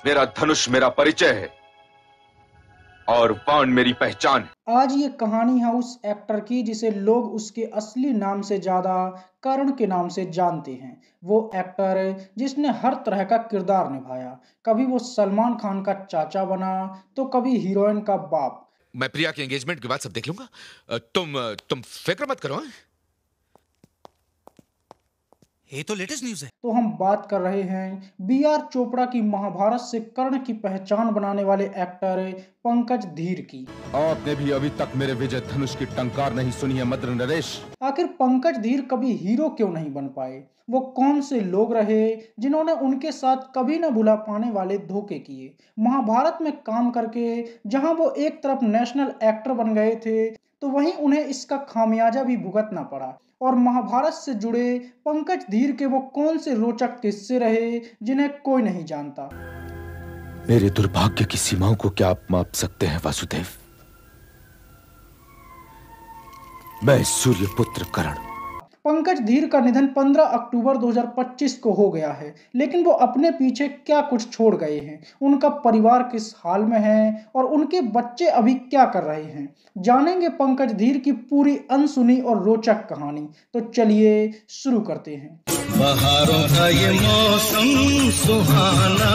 मेरा धनुष मेरा परिचय है और बाण मेरी पहचान है। आज ये कहानी है उस एक्टर की जिसे लोग उसके असली नाम से ज्यादा करण के नाम से जानते हैं। वो एक्टर जिसने हर तरह का किरदार निभाया। कभी वो सलमान खान का चाचा बना तो कभी हीरोइन का बाप। मैं प्रिया के एंगेजमेंट के बाद सब देख लूंगा। तुम फिक्र मत करो। ये तो लेटेस्ट न्यूज़ है। तो हम बात कर रहे हैं बी.आर. चोपड़ा की महाभारत से कर्ण की पहचान बनाने वाले एक्टर पंकज धीर की। आपने भी अभी तक मेरे विजय धनुष की टंकार नहीं सुनी है मद्र नरेश। आखिर पंकज धीर कभी हीरो क्यों नहीं बन पाए? वो कौन से लोग रहे जिन्होंने उनके साथ कभी न भुला पाने वाले धोखे किए? महाभारत में काम करके जहां वो एक तरफ नेशनल एक्टर बन गए थे तो वहीं उन्हें इसका खामियाजा भी भुगतना पड़ा। और महाभारत से जुड़े पंकज धीर के वो कौन से रोचक किस्से रहे जिन्हें कोई नहीं जानता। मेरे दुर्भाग्य की सीमाओं को क्या आप माप सकते हैं वासुदेव? मैं सूर्यपुत्र कर्ण। पंकज धीर का निधन 15 अक्टूबर 2025 को हो गया है, लेकिन वो अपने पीछे क्या कुछ छोड़ गए हैं, उनका परिवार किस हाल में है और उनके बच्चे अभी क्या कर रहे हैं। जानेंगे पंकज धीर की पूरी अनसुनी और रोचक कहानी। तो चलिए शुरू करते हैं। बहारों का ये मौसम सुहाना।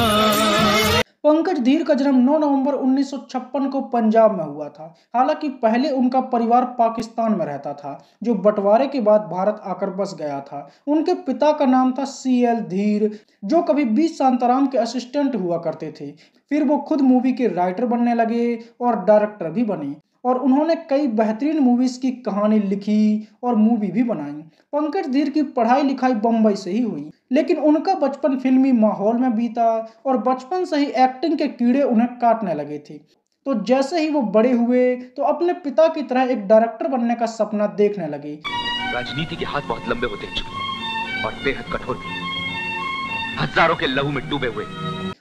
पंकज धीर का जन्म 9 नवंबर 1956 को पंजाब में हुआ था। हालांकि पहले उनका परिवार पाकिस्तान में रहता था, जो बंटवारे के बाद भारत आकर बस गया था। उनके पिता का नाम था C.L. धीर, जो कभी बी शांताराम के असिस्टेंट हुआ करते थे। फिर वो खुद मूवी के राइटर बनने लगे और डायरेक्टर भी बने और उन्होंने कई बेहतरीन मूवीज की कहानी लिखी और मूवी भी बनाई। पंकज धीर की पढ़ाई लिखाई बम्बई से ही हुई, लेकिन उनका बचपन फिल्मी माहौल में बीता और बचपन से ही एक्टिंग के कीड़े उन्हें काटने लगे थे। तो जैसे ही वो बड़े हुए तो अपने पिता की तरह एक डायरेक्टर बनने का सपना देखने लगे। राजनीति के हाथ बहुत लंबे होते हैं और बेहद कठोर भी, हजारों के लहू में डूबे हुए।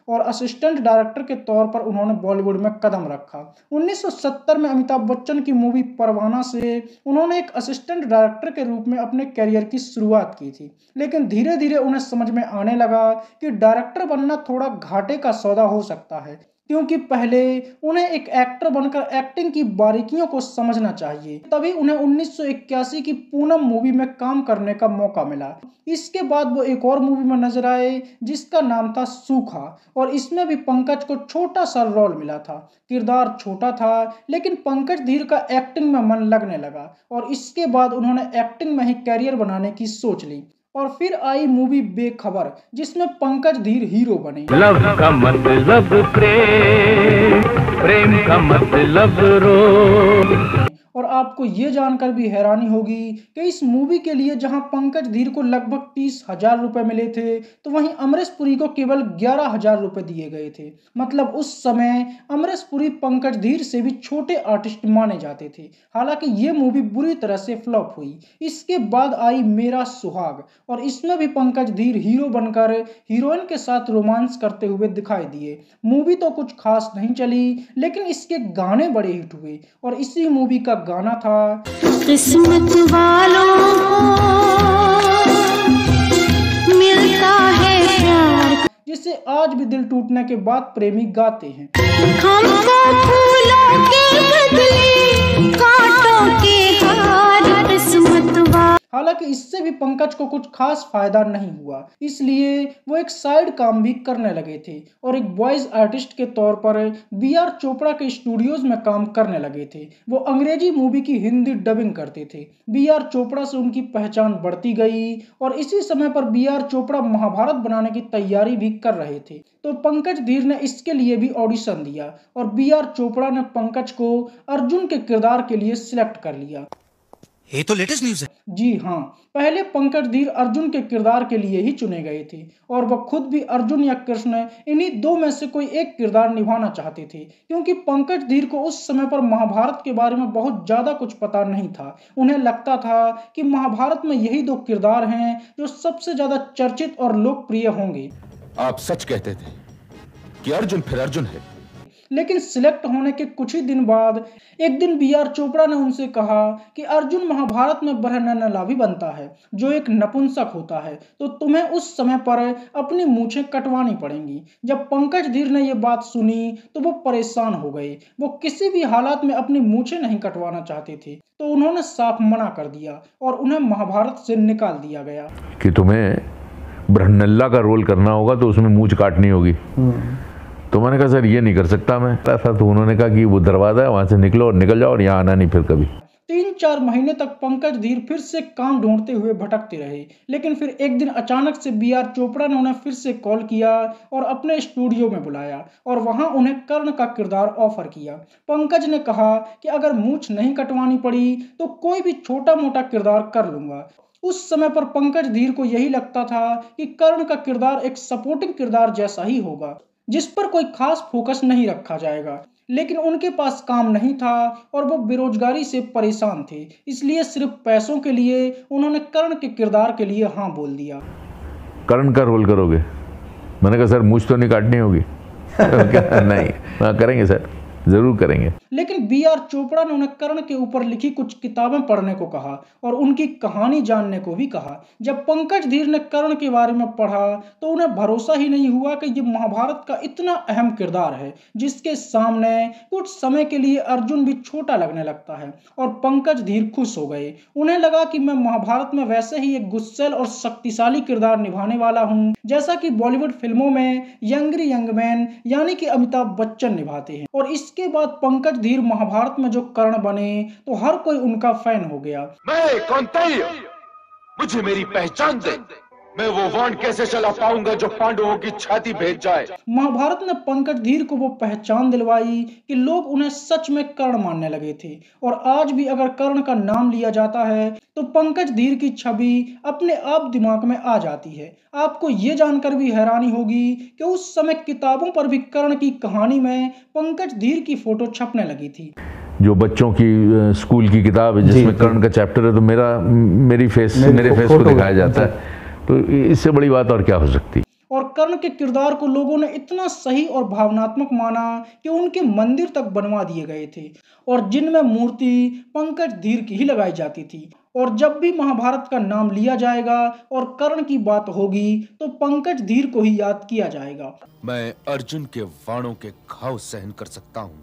और असिस्टेंट डायरेक्टर के तौर पर उन्होंने बॉलीवुड में कदम रखा। 1970 में अमिताभ बच्चन की मूवी परवाना से उन्होंने एक असिस्टेंट डायरेक्टर के रूप में अपने करियर की शुरुआत की थी, लेकिन धीरे धीरे उन्हें समझ में आने लगा कि डायरेक्टर बनना थोड़ा घाटे का सौदा हो सकता है, क्योंकि पहले उन्हें एक एक्टर बनकर एक्टिंग की बारीकियों को समझना चाहिए। तभी उन्हें 1981 की पूनम मूवी में काम करने का मौका मिला। इसके बाद वो एक और मूवी में नजर आए जिसका नाम था सूखा, और इसमें भी पंकज को छोटा सा रोल मिला था। किरदार छोटा था, लेकिन पंकज धीर का एक्टिंग में मन लगने लगा और इसके बाद उन्होंने एक्टिंग में ही कैरियर बनाने की सोच ली। और फिर आई मूवी बेखबर, जिसमें पंकज धीर हीरो बने। लव का मतलब प्रेम, प्रेम का मतलब रोग। और आपको ये जानकर भी हैरानी होगी कि इस मूवी के लिए जहां पंकज धीर को लगभग 30,000 रुपए मिले थे, तो वहीं अमरीश पुरी को केवल 11,000 रुपए दिए गए थे। मतलब उस समय अमरीश पुरी पंकज धीर से भी छोटे आर्टिस्ट माने जाते थे। हालांकि ये मूवी बुरी तरह से फ्लॉप हुई। इसके बाद आई मेरा सुहाग, और इसमें भी पंकज धीर हीरो बनकर हीरोइन के साथ रोमांस करते हुए दिखाई दिए। मूवी तो कुछ खास नहीं चली, लेकिन इसके गाने बड़े हिट हुए, और इसी मूवी का गाना था किस्मत वालों को मिलता है प्यार, जिसे आज भी दिल टूटने के बाद प्रेमी गाते हैं। हमको फूलों के बदले कांटों के हार, किस्मत वालों। हालांकि इससे भी पंकज को कुछ खास फायदा नहीं हुआ, इसलिए वो एक साइड काम भी करने लगे थे और एक वॉइस आर्टिस्ट के तौर पर बी.आर. चोपड़ा के स्टूडियोज में काम करने लगे थे। वो अंग्रेजी मूवी की हिंदी डबिंग करते थे। बी.आर. चोपड़ा से उनकी पहचान बढ़ती गई और इसी समय पर बी.आर. चोपड़ा महाभारत बनाने की तैयारी भी कर रहे थे। तो पंकज धीर ने इसके लिए भी ऑडिशन दिया और बी.आर. चोपड़ा ने पंकज को अर्जुन के किरदार के लिए सिलेक्ट कर लिया। ये तो लेटेस्ट न्यूज़ है। जी हाँ, पहले पंकज धीर अर्जुन के किरदार के लिए ही चुने गए थे और वह खुद भी अर्जुन या कृष्ण इन्हीं दो में से कोई एक किरदार निभाना चाहते थे, क्योंकि पंकज धीर को उस समय पर महाभारत के बारे में बहुत ज्यादा कुछ पता नहीं था। उन्हें लगता था कि महाभारत में यही दो किरदार हैं जो सबसे ज्यादा चर्चित और लोकप्रिय होंगे। आप सच कहते थे कि अर्जुन फिर अर्जुन है। लेकिन सिलेक्ट होने के कुछ ही दिन बाद एक दिन बी.आर. चोपड़ा ने उनसे कहा कि अर्जुन महाभारत में बरहनलाभी बनता है जो एक नपुंसक होता है, तो तुम्हें उस समय पर अपनी मूछें कटवानी पड़ेंगी। जब पंकज धीर ने यह बात सुनी तो वो परेशान हो गए। वो किसी भी हालात में अपनी मूछें नहीं कटवाना चाहते थे, तो उन्होंने साफ मना कर दिया और उन्हें महाभारत से निकाल दिया गया कि तुम्हें बरहन्नला का रोल करना होगा तो उसमें मूछ काटनी होगी। तो मैंने कहा सर ये नहीं कर सकता मैं ऐसा। तो उन्होंने कहा कि वो दरवाजा है, वहां से निकलो और निकल जाओ और यहाँ आना नहीं फिर कभी। 3-4 महीने तक पंकज धीर फिर से काम ढूंढते हुए भटकते रहे, लेकिन फिर एक दिन अचानक से बी.आर. चोपड़ा ने उन्हें फिर से कॉल किया और अपने स्टूडियो में बुलाया और वहां उन्हें कर्ण का किरदार ऑफर किया। पंकज ने कहा कि अगर मूछ नहीं कटवानी पड़ी तो कोई भी छोटा मोटा किरदार कर लूंगा। उस समय पर पंकज धीर को यही लगता था कि कर्ण का किरदार एक सपोर्टिंग किरदार जैसा ही होगा जिस पर कोई खास फोकस नहीं रखा जाएगा, लेकिन उनके पास काम नहीं था और वो बेरोजगारी से परेशान थे, इसलिए सिर्फ पैसों के लिए उन्होंने कर्ण के किरदार के लिए हाँ बोल दिया। कर्ण का रोल करोगे? मैंने कहा सर मूछ तो नहीं काटनी होगी। नहीं, हाँ करेंगे सर, जरूर करेंगे। लेकिन बी.आर. चोपड़ा ने उन्हें कर्ण के ऊपर लिखी कुछ किताबें पढ़ने को कहा और उनकी कहानी जानने को भी कहा। जब पंकज धीर ने कर्ण के बारे में पढ़ा तो उन्हें भरोसा ही नहीं हुआ कि ये महाभारत का इतना अहम किरदार है जिसके सामने कुछ समय के लिए अर्जुन भी छोटा लगने लगता है। और पंकज धीर खुश हो गए। उन्हें लगा कि मैं महाभारत में वैसे ही एक गुस्सैल और शक्तिशाली किरदार निभाने वाला हूँ जैसा कि बॉलीवुड फिल्मों में यंगरी यंग मैन यानी कि अमिताभ बच्चन निभाते हैं। और इसके बाद पंकज धीर महाभारत में जो कर्ण बने तो हर कोई उनका फैन हो गया। मैं कौंतेय, मुझे मेरी पहचान दे। मैं वो वांड कैसे चला पाऊंगा जो पांडवों की छाती भेद जाए। महाभारत ने पंकज धीर को वो पहचान दिलवाई कि लोग उन्हें सच में कर्ण मानने लगे थे। और आज भी अगर कर्ण का नाम लिया जाता है तो पंकज धीर की छवि अपने आप दिमाग में आ जाती है। आपको ये जानकर भी हैरानी होगी कि उस समय किताबों पर भी कर्ण की कहानी में पंकज धीर की फोटो छपने लगी थी। जो बच्चों की स्कूल की किताब है जिसमें कर्ण का चैप्टर है तो मेरे फेस को दिखाया जाता है। तो इससे बड़ी बात और क्या हो सकती। और कर्ण के किरदार को लोगों ने इतना सही और भावनात्मक माना कि उनके मंदिर तक बनवा दिए गए थे और जिनमें मूर्ति पंकज धीर की ही लगाई जाती थी। और जब भी महाभारत का नाम लिया जाएगा और कर्ण की बात होगी तो पंकज धीर को ही याद किया जाएगा। मैं अर्जुन के वाणों के घाव सहन कर सकता हूं,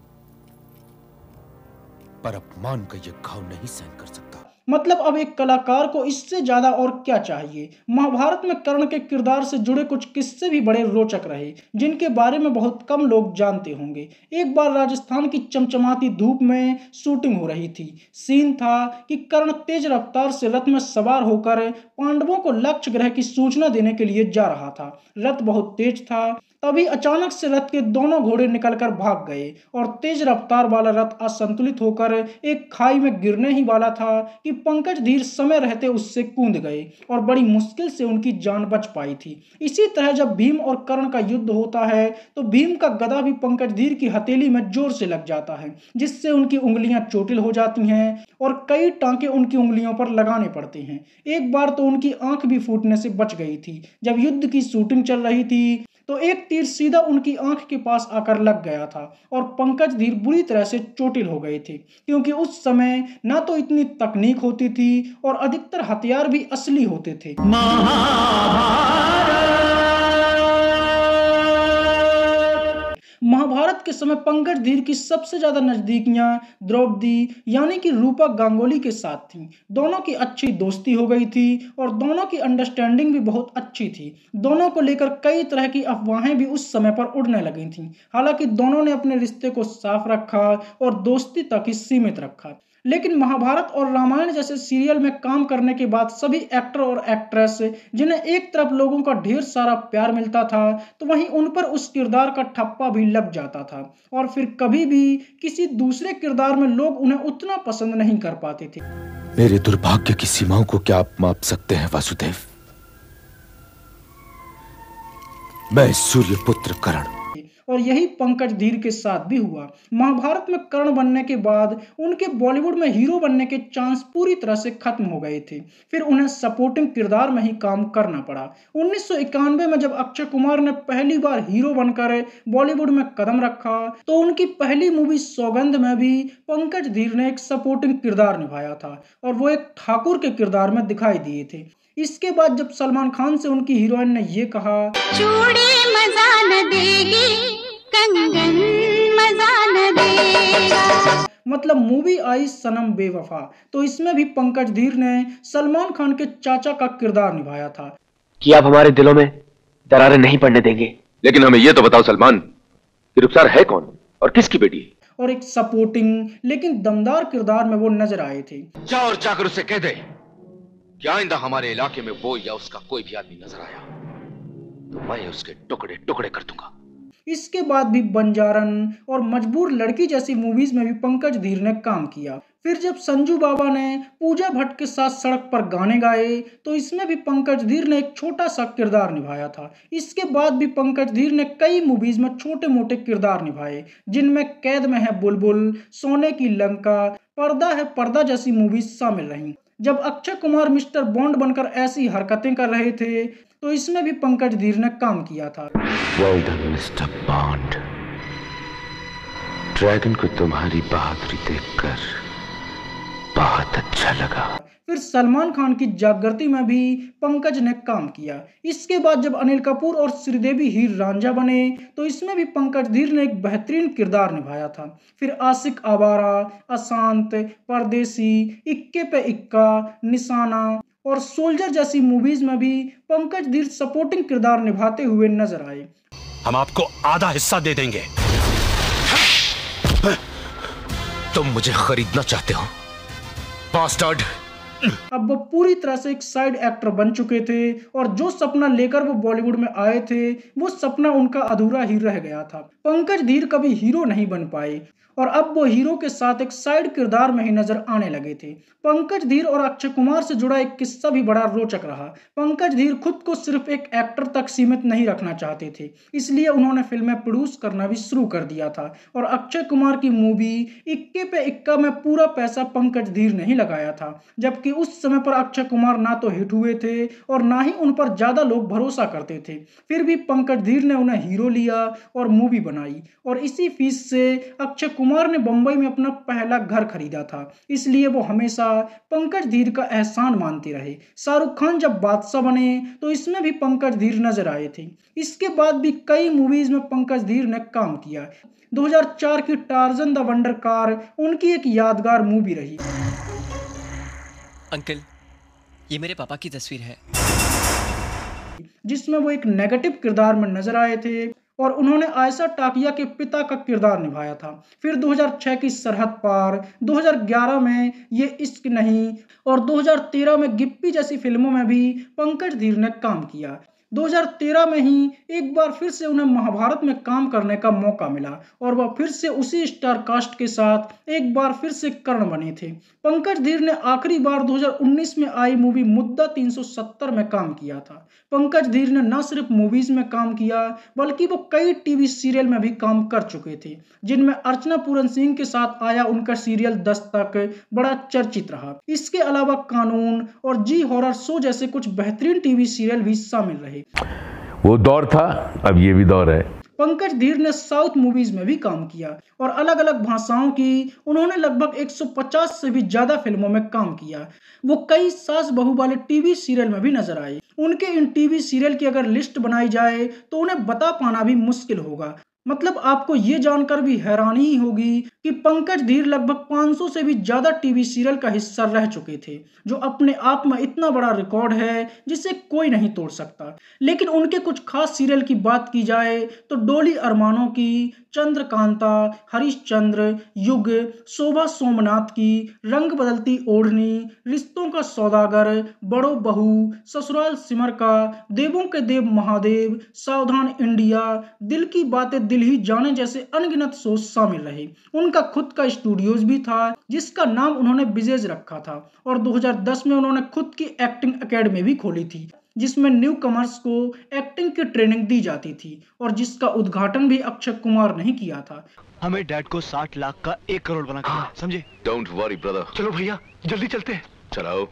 पर अपमान का ये घाव नहीं सहन कर सकता। मतलब अब एक कलाकार को इससे ज्यादा और क्या चाहिए। महाभारत में कर्ण के किरदार से जुड़े कुछ किस्से भी बड़े रोचक रहे जिनके बारे में बहुत कम लोग जानते होंगे। एक बार राजस्थान की चमचमाती धूप में शूटिंग हो रही थी। सीन था कि कर्ण तेज रफ्तार से रथ में सवार होकर पांडवों को लक्ष्य ग्रह की सूचना देने के लिए जा रहा था। रथ बहुत तेज था, तभी अचानक से रथ के दोनों घोड़े निकलकर भाग गए और तेज रफ्तार वाला रथ असंतुलित होकर एक खाई में गिरने ही वाला था कि पंकज धीर समय रहते उससे कूद गए और बड़ी मुश्किल से उनकी जान बच पाई थी। इसी तरह जब भीम और कर्ण का युद्ध होता है तो भीम का गदा भी पंकज धीर की हथेली में जोर से लग जाता है जिससे उनकी उंगलियां चोटिल हो जाती हैं और कई टांके उनकी उंगलियों पर लगाने पड़ते हैं। एक बार तो उनकी आंख भी फूटने से बच गई थी। जब युद्ध की शूटिंग चल रही थी तो एक तीर सीधा उनकी आंख के पास आकर लग गया था और पंकज धीर बुरी तरह से चोटिल हो गए थे क्योंकि उस समय ना तो इतनी तकनीक होती थी और अधिकतर हथियार भी असली होते थे। महाभारत के समय पंकज धीर की सबसे ज्यादा नजदीकियां द्रौपदी यानी कि रूपा गांगुली के साथ थीं। दोनों की अच्छी दोस्ती हो गई थी और दोनों की अंडरस्टैंडिंग भी बहुत अच्छी थी। दोनों को लेकर कई तरह की अफवाहें भी उस समय पर उड़ने लगी थीं। हालांकि दोनों ने अपने रिश्ते को साफ रखा और दोस्ती तक ही सीमित रखा। लेकिन महाभारत और रामायण जैसे सीरियल में काम करने के बाद सभी एक्टर और एक्ट्रेस जिन्हें एक तरफ लोगों का ढेर सारा प्यार मिलता था तो वहीं उन पर उस किरदार का ठप्पा भी लग जाता था और फिर कभी भी किसी दूसरे किरदार में लोग उन्हें उतना पसंद नहीं कर पाते थे। मेरे दुर्भाग्य की सीमाओं को क्या आप माप सकते हैं वासुदेव? मैं सूर्यपुत्र कर्ण। और यही पंकज धीर के साथ भी हुआ। महाभारत में कर्ण बनने के बाद उनके बॉलीवुड में हीरो बनने के चांस पूरी तरह से खत्म हो गए थे। फिर उन्हें सपोर्टिंग किरदार में ही काम करना पड़ा। 1991 में जब अक्षय कुमार ने पहली बार हीरो बनकर बॉलीवुड में कदम रखा तो उनकी पहली मूवी सौगंध में भी पंकज धीर ने एक सपोर्टिंग किरदार निभाया था और वो एक ठाकुर के किरदार में दिखाई दिए थे। इसके बाद जब सलमान खान से उनकी हीरोइन ने ये कहा, चूड़ी मजा न देगी, कंगन मजा न देगा, मतलब मूवी आई सनम बेवफा, तो इसमें भी पंकज धीर ने सलमान खान के चाचा का किरदार निभाया था कि आप हमारे दिलों में दरारें नहीं पड़ने देंगे। लेकिन हमें यह तो बताओ सलमान कि रुखसार है कौन और किसकी बेटी है? और एक सपोर्टिंग लेकिन दमदार किरदार में वो नजर आए थे। जा और जाकर उसे कह दे कि आइंदा हमारे इलाके में वो या उसका कोई भी आदमी नजर आया तो मैं उसके टुकड़े टुकड़े कर दूंगा। इसके बाद भी बंजारन और मजबूर लड़की जैसी मूवीज में भी पंकज धीर ने काम किया। फिर जब संजू बाबा ने पूजा भट्ट के साथ सड़क पर गाने गाए तो इसमें भी पंकज धीर ने एक छोटा सा किरदार निभाया था। इसके बाद भी पंकज धीर ने कई मूवीज में छोटे मोटे किरदार निभाए जिनमें कैद में है बुलबुल, सोने की लंका, पर्दा है पर्दा जैसी मूवीज शामिल रहीं। जब अक्षय कुमार मिस्टर बॉन्ड बनकर ऐसी हरकतें कर रहे थे तो इसमें भी पंकज धीर ने काम किया था। Well done mister bond, dragon को तुम्हारी बहादुरी देखकर बहुत अच्छा लगा। फिर सलमान खान की जागृति में भी पंकज ने काम किया। इसके बाद जब अनिल कपूर और श्रीदेवी हीर रांझा बने तो इसमें भी पंकज धीर ने एक बेहतरीन किरदार निभाया था। फिर आशिक आवारा, अशांत, परदेसी, इक्के पे इक्का, निशाना और सोल्जर जैसी मूवीज में भी पंकज धीर सपोर्टिंग किरदार निभाते हुए नजर आए। हम आपको आधा हिस्सा दे देंगे। तुम मुझे खरीदना चाहते हो बास्टर्ड? अब वो पूरी तरह से एक साइड एक्टर बन चुके थे और जो सपना लेकर वो बॉलीवुड में आए थे वो सपना उनका अधूरा ही रह गया था। पंकज धीर कभी हीरो नहीं बन पाए और अब वो हीरो के साथ एक साइड किरदार में ही नजर आने लगे थे। पंकज धीर और अक्षय कुमार से जुड़ा एक किस्सा भी बड़ा रोचक रहा। पंकज धीर खुद को सिर्फ एक एक्टर तक सीमित नहीं रखना चाहते थे, इसलिए उन्होंने फिल्में प्रोड्यूस करना भी शुरू कर दिया था और अक्षय कुमार की मूवी इक्के पे इक्का में पूरा पैसा पंकज धीर ने ही लगाया था, जबकि उस समय पर अक्षय कुमार ना तो हिट हुए थे और ना ही उन पर ज्यादा लोग भरोसा करते थे। फिर भी पंकज धीर ने उन्हें हीरो लिया और मूवी बनाई और इसी फीस से अक्षय कुमार ने बंबई में अपना पहला घर खरीदा था, इसलिए वो हमेशा पंकज धीर का एहसान मानते रहे। शाहरुख खान जब बादशाह बने तो इसमें भी पंकज धीर नजर आए थे। इसके बाद भी कई मूवीज में पंकज धीर ने काम किया। 2004 की टार्जन द वंडर कार उनकी एक यादगार मूवी रही। अंकल, ये मेरे पापा की तस्वीर है, जिसमें वो एक नेगेटिव किरदार में नजर आए थे और उन्होंने आयशा टाकिया के पिता का किरदार निभाया था। फिर 2006 की सरहद पार, 2011 में ये इश्क नहीं और 2013 में गिप्पी जैसी फिल्मों में भी पंकज धीर ने काम किया। 2013 में ही एक बार फिर से उन्हें महाभारत में काम करने का मौका मिला और वह फिर से उसी स्टार कास्ट के साथ एक बार फिर से कर्ण बने थे। पंकज धीर ने आखिरी बार 2019 में आई मूवी मुद्दा 370 में काम किया था। पंकज धीर ने न सिर्फ मूवीज में काम किया बल्कि वो कई टीवी सीरियल में भी काम कर चुके थे, जिनमें अर्चना पूरन सिंह के साथ आया उनका सीरियल दस्तक बड़ा चर्चित रहा। इसके अलावा कानून और जी हॉरर शो जैसे कुछ बेहतरीन टीवी सीरियल भी शामिल रहे। वो दौर था, अब ये भी दौर है। पंकज धीर ने साउथ मूवीज में भी काम किया और अलग अलग भाषाओं की उन्होंने लगभग 150 से भी ज्यादा फिल्मों में काम किया। वो कई सास बहू वाले टीवी सीरियल में भी नजर आए। उनके इन टीवी सीरियल की अगर लिस्ट बनाई जाए तो उन्हें बता पाना भी मुश्किल होगा। मतलब आपको ये जानकर भी हैरानी ही होगी कि पंकज धीर लगभग 500 से भी ज्यादा टीवी सीरियल का हिस्सा रह चुके थे, जो अपने आप में इतना बड़ा रिकॉर्ड है जिसे कोई नहीं तोड़ सकता। लेकिन उनके कुछ खास सीरियल की बात की जाए तो डोली अरमानों की, चंद्रकांता, हरिश्चंद्र, युग, शोभा सोमनाथ की, रंग बदलती ओढ़नी, रिश्तों का सौदागर, बड़ो बहू, ससुराल सिमर का, देवों के देव महादेव, सावधान इंडिया, दिल की बातें दिल ही जाने जैसे अनगिनत शोज शामिल रहे। उनका खुद का स्टूडियोज भी था जिसका नाम उन्होंने विजेज रखा था और 2010 में उन्होंने खुद की एक्टिंग एकेडमी भी खोली थी जिसमें न्यू कमर्स को एक्टिंग की ट्रेनिंग दी जाती थी और जिसका उद्घाटन भी अक्षय कुमार ने ही किया था। हमें डैड को 60 लाख का 1 करोड़ बना कर समझे। Don't worry brother. चलो भैया जल्दी चलते हैं। चलाओ।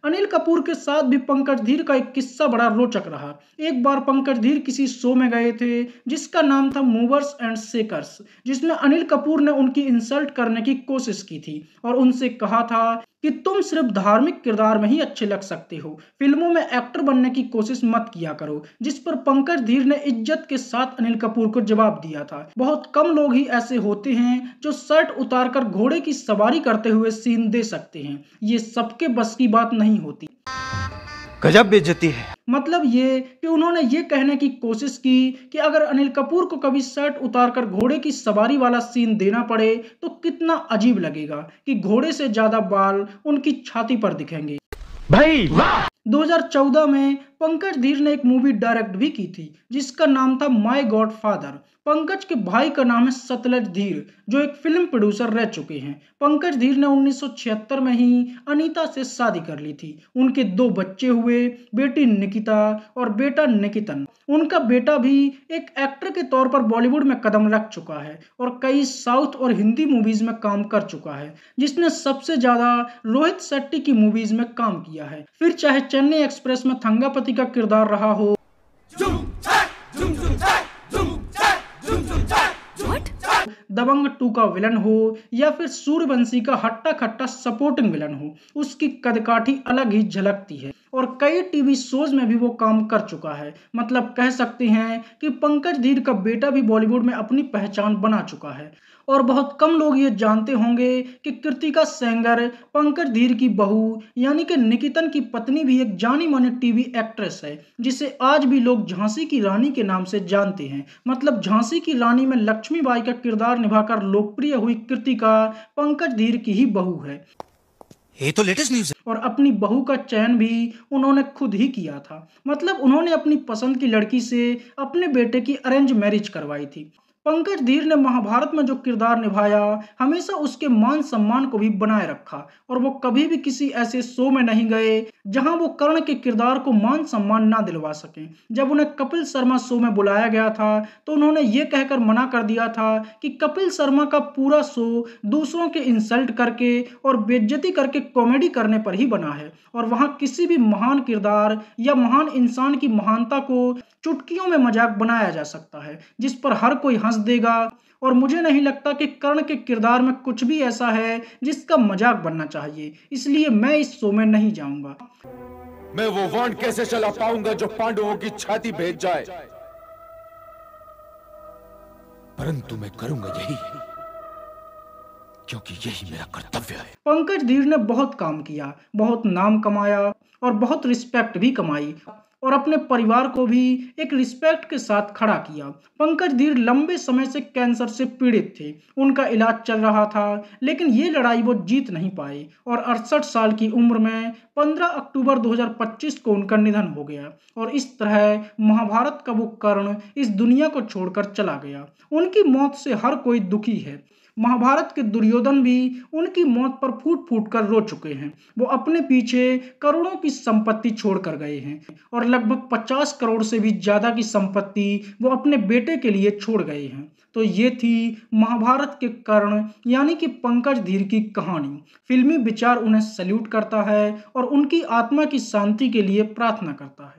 अनिल कपूर के साथ भी पंकज धीर का एक किस्सा बड़ा रोचक रहा। एक बार पंकज धीर किसी शो में गए थे जिसका नाम था मूवर्स एंड शेकर्स, जिसमें अनिल कपूर ने उनकी इंसल्ट करने की कोशिश की थी और उनसे कहा था कि तुम सिर्फ धार्मिक किरदार में ही अच्छे लग सकते हो, फिल्मों में एक्टर बनने की कोशिश मत किया करो। जिस पर पंकज धीर ने इज्जत के साथ अनिल कपूर को जवाब दिया था। बहुत कम लोग ही ऐसे होते हैं जो शर्ट उतारकर घोड़े की सवारी करते हुए सीन दे सकते हैं, ये सबके बस की बात नहीं होती। गजब बेइज्जती है। मतलब ये कि उन्होंने ये कहने की कोशिश की कि अगर अनिल कपूर को कभी शर्ट उतारकर घोड़े की सवारी वाला सीन देना पड़े तो कितना अजीब लगेगा कि घोड़े से ज्यादा बाल उनकी छाती पर दिखेंगे। भाई वाह। 2014 में पंकज धीर ने एक मूवी डायरेक्ट भी की थी जिसका नाम था माय गॉड फादर। पंकज के भाई का नाम है सतलज धीर जो एक फिल्म प्रोड्यूसर रह चुके हैं। पंकज धीर ने 1976 में ही अनीता से शादी कर ली थी। उनके 2 बच्चे हुए, बेटी निकिता और बेटा निकितन। उनका बेटा भी एक एक्टर के तौर पर बॉलीवुड में कदम रख चुका है और कई साउथ और हिंदी मूवीज में काम कर चुका है, जिसने सबसे ज्यादा रोहित शेट्टी की मूवीज में काम किया है। फिर चाहे चेन्नई एक्सप्रेस में थंगापति का किरदार रहा हो, दबंग 2 का विलन हो या फिर सूर्यवंशी का हट्टा खट्टा सपोर्टिंग विलन हो, उसकी कदकाठी अलग ही झलकती है और कई टीवी शोज में भी वो काम कर चुका है। मतलब कह सकते हैं कि पंकज धीर का बेटा भी बॉलीवुड में अपनी पहचान बना चुका है। और बहुत कम लोग ये जानते होंगे कि कृतिका सेंगर पंकज धीर की बहू यानी कि निकितन की पत्नी भी एक जानी मानी टीवी एक्ट्रेस है जिसे आज भी लोग झांसी की रानी के नाम से जानते हैं। मतलब झांसी की रानी में लक्ष्मीबाई का किरदार निभाकर लोकप्रिय हुई कृतिका पंकज धीर की ही बहू है। ये तो लेटेस्ट न्यूज़ है। और अपनी बहू का चयन भी उन्होंने खुद ही किया था। मतलब उन्होंने अपनी पसंद की लड़की से अपने बेटे की अरेंज मैरिज करवाई थी। पंकज धीर ने महाभारत में जो किरदार निभाया हमेशा उसके मान सम्मान को भी बनाए रखा और वो कभी भी किसी ऐसे शो में नहीं गए जहां वो कर्ण के किरदार को मान सम्मान ना दिलवा सके। जब उन्हें कपिल शर्मा शो में बुलाया गया था तो उन्होंने ये कहकर मना कर दिया था कि कपिल शर्मा का पूरा शो दूसरों के इंसल्ट करके और बेइज्जती करके कॉमेडी करने पर ही बना है और वहां किसी भी महान किरदार या महान इंसान की महानता को चुटकियों में मजाक बनाया जा सकता है जिस पर हर कोई हंस देगा। और मुझे नहीं लगता कि कर्ण के किरदार में कुछ भी ऐसा है जिसका मजाक बनना चाहिए, इसलिए मैं इस शो में नहीं जाऊंगा। मैं वो वांड कैसे चला पाऊंगा जो पांडवों की छाती भेज जाए, परंतु मैं करूंगा यही क्योंकि यही मेरा कर्तव्य है। पंकज धीर ने बहुत काम किया, बहुत नाम कमाया और बहुत रिस्पेक्ट भी कमाई और अपने परिवार को भी एक रिस्पेक्ट के साथ खड़ा किया। पंकज धीर लंबे समय से कैंसर से पीड़ित थे, उनका इलाज चल रहा था लेकिन ये लड़ाई वो जीत नहीं पाए और 68 साल की उम्र में 15 अक्टूबर 2025 को उनका निधन हो गया और इस तरह महाभारत का वो कर्ण इस दुनिया को छोड़कर चला गया। उनकी मौत से हर कोई दुखी है। महाभारत के दुर्योधन भी उनकी मौत पर फूट फूट कर रो चुके हैं। वो अपने पीछे करोड़ों की संपत्ति छोड़कर गए हैं और लगभग 50 करोड़ से भी ज्यादा की संपत्ति वो अपने बेटे के लिए छोड़ गए हैं। तो ये थी महाभारत के कर्ण यानी कि पंकज धीर की कहानी। फिल्मी विचार उन्हें सैल्यूट करता है और उनकी आत्मा की शांति के लिए प्रार्थना करता है।